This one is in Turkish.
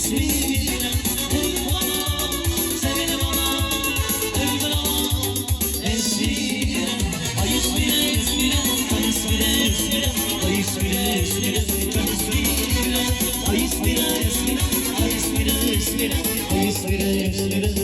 esmire, bana, sevene bana, bana, esmire. Ay esmire, esmire, ay esmire, esmire, ay esmire, esmire, ay esmire, ay esmire, esmire, ay esmire, esmire, ay esmire, esmire.